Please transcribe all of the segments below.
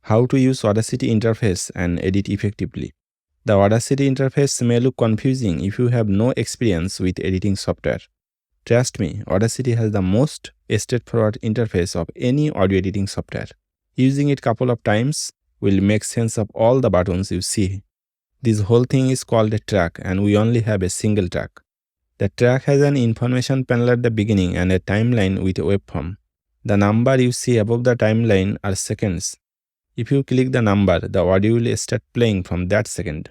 How to use Audacity interface and edit effectively. The Audacity interface may look confusing if you have no experience with editing software. Trust me, Audacity has the most straightforward interface of any audio editing software. Using it couple of times will make sense of all the buttons you see. This whole thing is called a track and we only have a single track. The track has an information panel at the beginning and a timeline with a waveform. The number you see above the timeline are seconds. If you click the number, the audio will start playing from that second.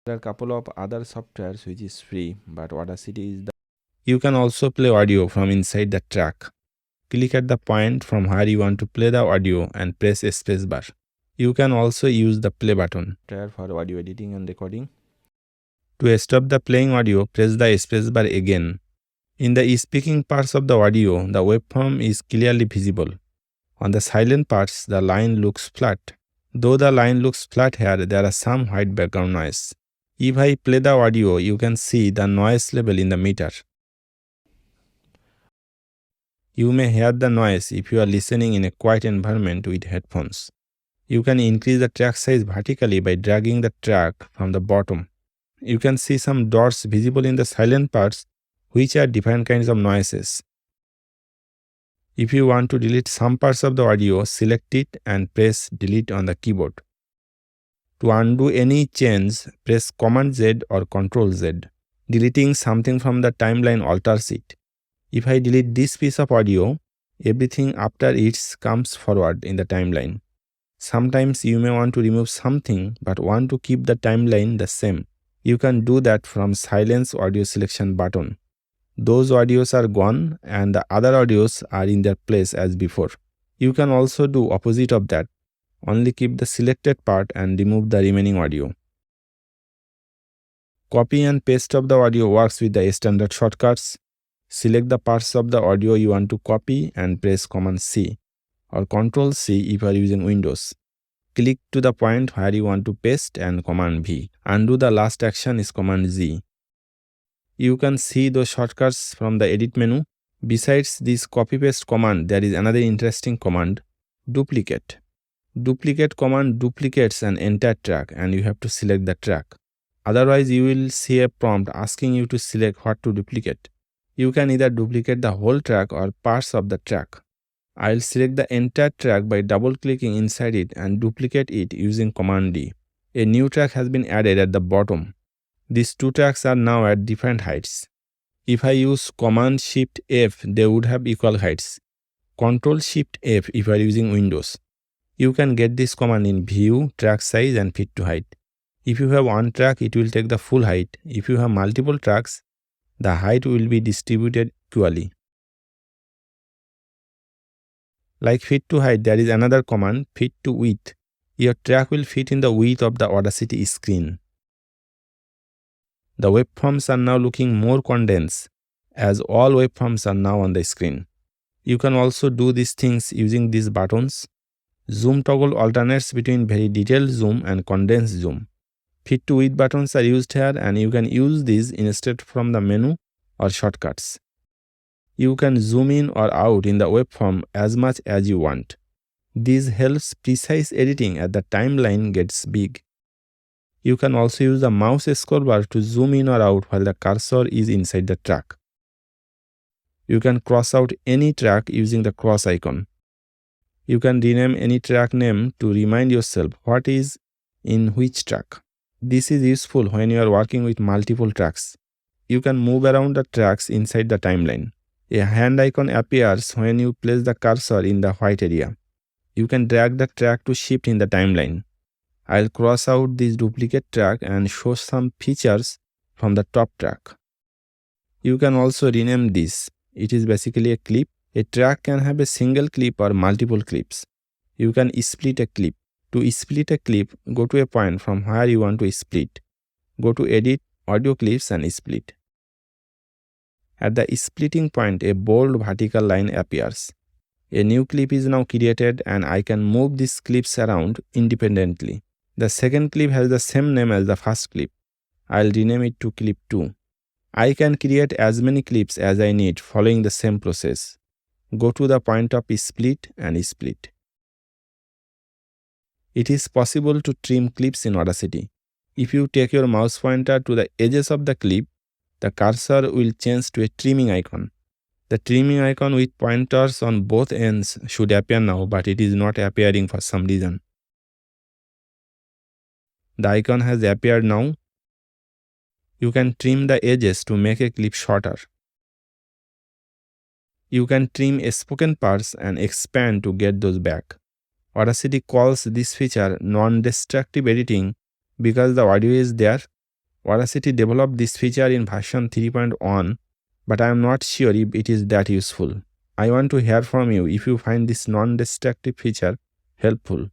There are a couple of other softwares which is free, but Audacity is the. You can also play audio from inside the track. Click at the point from where you want to play the audio and press spacebar. You can also use the play button for audio editing and recording. To stop the playing audio, press the spacebar again. In the speaking parts of the audio, the waveform is clearly visible. On the silent parts, the line looks flat. Though the line looks flat here, there are some white background noise. If I play the audio, you can see the noise level in the meter. You may hear the noise if you are listening in a quiet environment with headphones. You can increase the track size vertically by dragging the track from the bottom. You can see some dots visible in the silent parts, which are different kinds of noises. If you want to delete some parts of the audio, select it and press delete on the keyboard. To undo any change, press Command Z or Ctrl Z. Deleting something from the timeline alters it. If I delete this piece of audio, everything after it comes forward in the timeline. Sometimes you may want to remove something but want to keep the timeline the same. You can do that from Silence Audio Selection button. Those audios are gone and the other audios are in their place as before. You can also do opposite of that. Only keep the selected part and remove the remaining audio. Copy and paste of the audio works with the standard shortcuts. Select the parts of the audio you want to copy and press Command C or Ctrl C if you are using Windows. Click to the point where you want to paste and Command V. Undo the last action is Command Z. You can see those shortcuts from the edit menu. Besides this copy paste command, there is another interesting command, duplicate. Duplicate command duplicates an entire track and you have to select the track. Otherwise, you will see a prompt asking you to select what to duplicate. You can either duplicate the whole track or parts of the track. I'll select the entire track by double-clicking inside it and duplicate it using Command D. A new track has been added at the bottom. These two tracks are now at different heights. If I use Command Shift F, they would have equal heights. Ctrl Shift F if you are using Windows. You can get this command in View, Track Size and Fit to Height. If you have one track, it will take the full height. If you have multiple tracks, the height will be distributed equally. Like Fit to Height, there is another command, Fit to Width. Your track will fit in the width of the Audacity screen. The waveforms are now looking more condensed, as all waveforms are now on the screen. You can also do these things using these buttons. Zoom toggle alternates between very detailed zoom and condensed zoom. Fit to width buttons are used here and you can use these instead from the menu or shortcuts. You can zoom in or out in the waveform as much as you want. This helps precise editing as the timeline gets big. You can also use the mouse scroll bar to zoom in or out while the cursor is inside the track. You can cross out any track using the cross icon. You can rename any track name to remind yourself what is in which track. This is useful when you are working with multiple tracks. You can move around the tracks inside the timeline. A hand icon appears when you place the cursor in the white area. You can drag the track to shift in the timeline. I'll cross out this duplicate track and show some features from the top track. You can also rename this. It is basically a clip. A track can have a single clip or multiple clips. You can split a clip. To split a clip, go to a point from where you want to split. Go to Edit, Audio Clips and Split. At the splitting point, a bold vertical line appears. A new clip is now created and I can move these clips around independently. The second clip has the same name as the first clip. I'll rename it to Clip 2. I can create as many clips as I need following the same process. Go to the point of split and split. It is possible to trim clips in Audacity. If you take your mouse pointer to the edges of the clip, the cursor will change to a trimming icon. The trimming icon with pointers on both ends should appear now, but it is not appearing for some reason. The icon has appeared now. You can trim the edges to make a clip shorter. You can trim spoken parts and expand to get those back. Audacity calls this feature non-destructive editing because the audio is there. Audacity developed this feature in version 3.1, but I am not sure if it is that useful. I want to hear from you if you find this non-destructive feature helpful.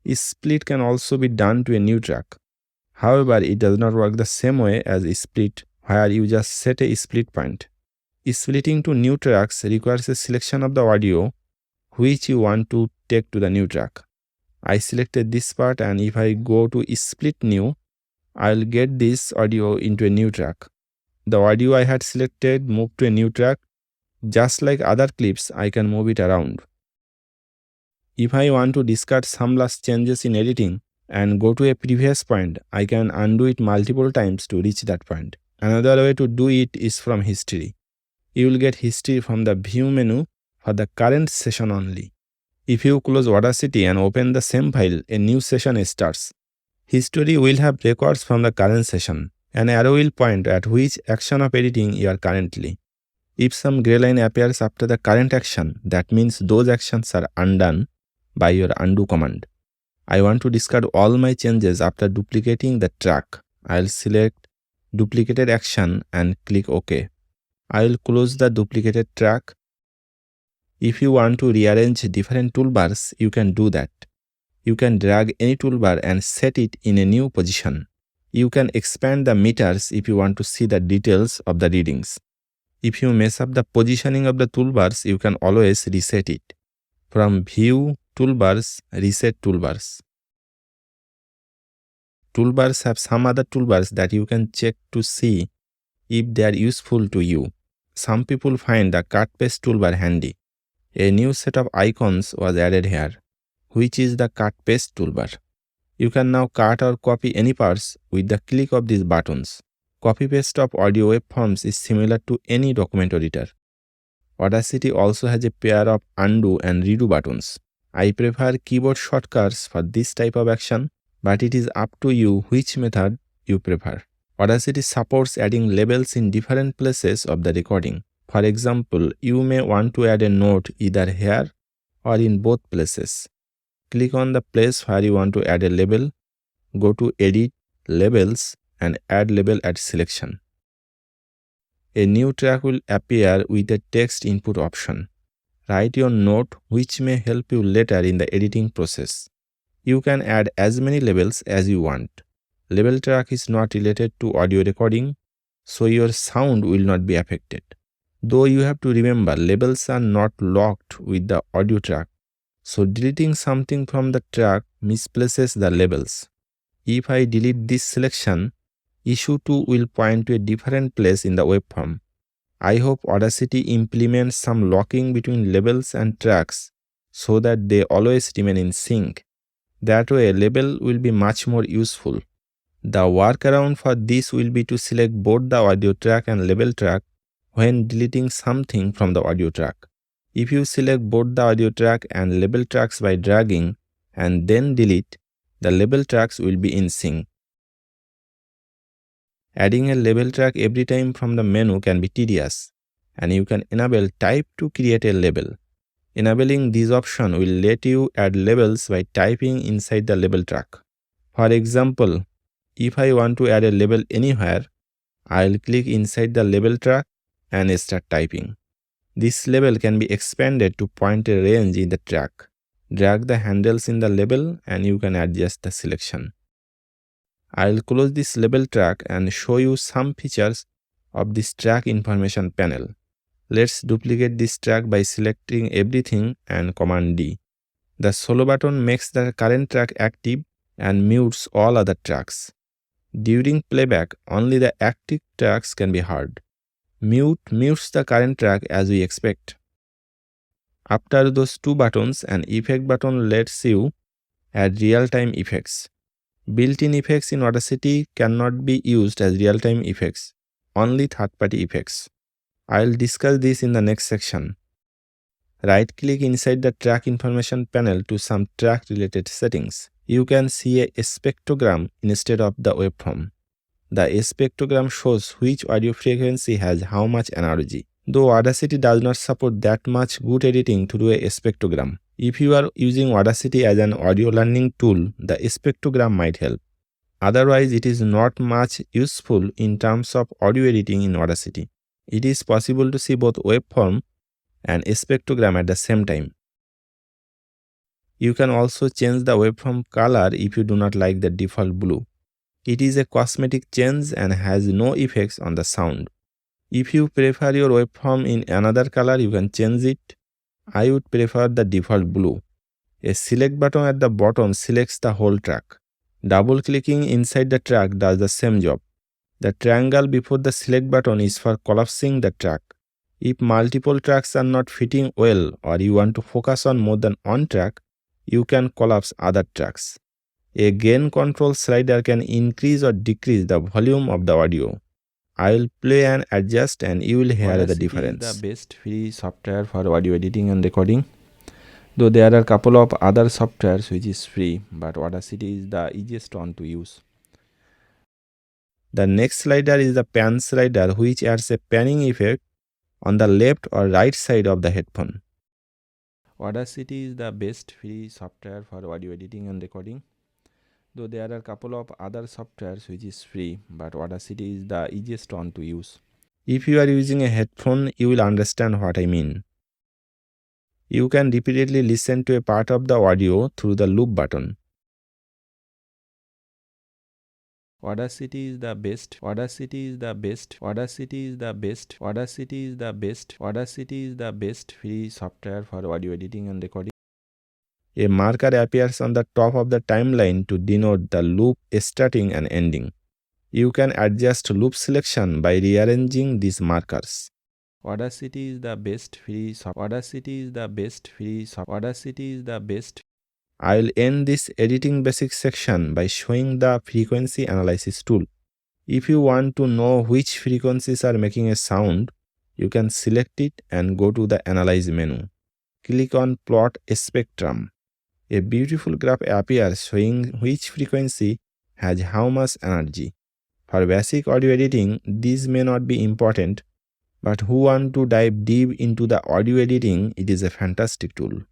Split can also be done to a new track. However, it does not work the same way as split, where you just set a split point. Splitting to new tracks requires a selection of the audio which you want to take to the new track. I selected this part, and if I go to split new, I'll get this audio into a new track. The audio I had selected moved to a new track. Just like other clips, I can move it around. If I want to discard some last changes in editing and go to a previous point, I can undo it multiple times to reach that point. Another way to do it is from history. You will get history from the view menu for the current session only. If you close Audacity and open the same file, a new session starts. History will have records from the current session. An arrow will point at which action of editing you are currently. If some gray line appears after the current action, that means those actions are undone by your undo command. I want to discard all my changes after duplicating the track. I'll select duplicated action and click OK. I will close the duplicated track. If you want to rearrange different toolbars, you can do that. You can drag any toolbar and set it in a new position. You can expand the meters if you want to see the details of the readings. If you mess up the positioning of the toolbars, you can always reset it. From View, Toolbars, Reset Toolbars. Toolbars have some other toolbars that you can check to see if they are useful to you. Some people find the Cut Paste toolbar handy. A new set of icons was added here, which is the Cut Paste toolbar. You can now cut or copy any parts with the click of these buttons. Copy paste of audio waveforms is similar to any document editor. Audacity also has a pair of undo and redo buttons. I prefer keyboard shortcuts for this type of action, but it is up to you which method you prefer. Audacity supports adding labels in different places of the recording. For example, you may want to add a note either here or in both places. Click on the place where you want to add a label, go to Edit, Labels, and Add Label at Selection. A new track will appear with a text input option. Write your note, which may help you later in the editing process. You can add as many labels as you want. Label track is not related to audio recording, so your sound will not be affected. Though you have to remember, labels are not locked with the audio track, so deleting something from the track misplaces the labels. If I delete this selection, Issue 2 will point to a different place in the waveform. I hope Audacity implements some locking between labels and tracks so that they always remain in sync. That way, a label will be much more useful. The workaround for this will be to select both the audio track and label track when deleting something from the audio track. If you select both the audio track and label tracks by dragging and then delete, the label tracks will be in sync. Adding a label track every time from the menu can be tedious, and you can enable Type to create a label. Enabling this option will let you add labels by typing inside the label track. For example, if I want to add a label anywhere, I'll click inside the label track and start typing. This label can be expanded to point a range in the track. Drag the handles in the label and you can adjust the selection. I'll close this label track and show you some features of this track information panel. Let's duplicate this track by selecting everything and Command D. The solo button makes the current track active and mutes all other tracks. During playback, only the active tracks can be heard. Mute mutes the current track as we expect. After those two buttons, an effect button lets you Add real-time effects. Built-in effects in Audacity cannot be used as real-time effects, only third-party effects. I'll discuss this in the next section. Right-click inside the track information panel to some track-related settings. You can see a spectrogram instead of the waveform. The spectrogram shows which audio frequency has how much energy. Though Audacity does not support that much good editing to do a spectrogram. If you are using Audacity as an audio learning tool, the spectrogram might help. Otherwise, it is not much useful in terms of audio editing in Audacity. It is possible to see both waveform and spectrogram at the same time. You can also change the waveform color if you do not like the default blue. It is a cosmetic change and has no effects on the sound. If you prefer your waveform in another color, you can change it. I would prefer the default blue. A select button at the bottom selects the whole track. Double-clicking inside the track does the same job. The triangle before the select button is for collapsing the track. If multiple tracks are not fitting well or you want to focus on more than one track, you can collapse other tracks. A gain control slider can increase or decrease the volume of the audio. I will play and adjust and you will hear the difference. Audacity is the best free software for audio editing and recording. Though there are a couple of other softwares which is free, but Audacity is the easiest one to use. The next slider is the pan slider, which adds a panning effect on the left or right side of the headphone. Audacity is the best free software for audio editing and recording. Though there are a couple of other softwares which is free, but Audacity is the easiest one to use. If you are using a headphone, you will understand what I mean. You can repeatedly listen to a part of the audio through the loop button. Audacity is the best. Audacity is the best. Audacity is the best. Audacity is the best. Audacity is the best free software for audio editing and recording. A marker appears on the top of the timeline to denote the loop starting and ending. You can adjust loop selection by rearranging these markers. Audacity is the best free software. Audacity is the best free software. Audacity is the best. I will end this editing basics section by showing the frequency analysis tool. If you want to know which frequencies are making a sound, you can select it and go to the Analyze menu. Click on Plot Spectrum. A beautiful graph appears showing which frequency has how much energy. For basic audio editing, these may not be important, but who want to dive deep into the audio editing, it is a fantastic tool.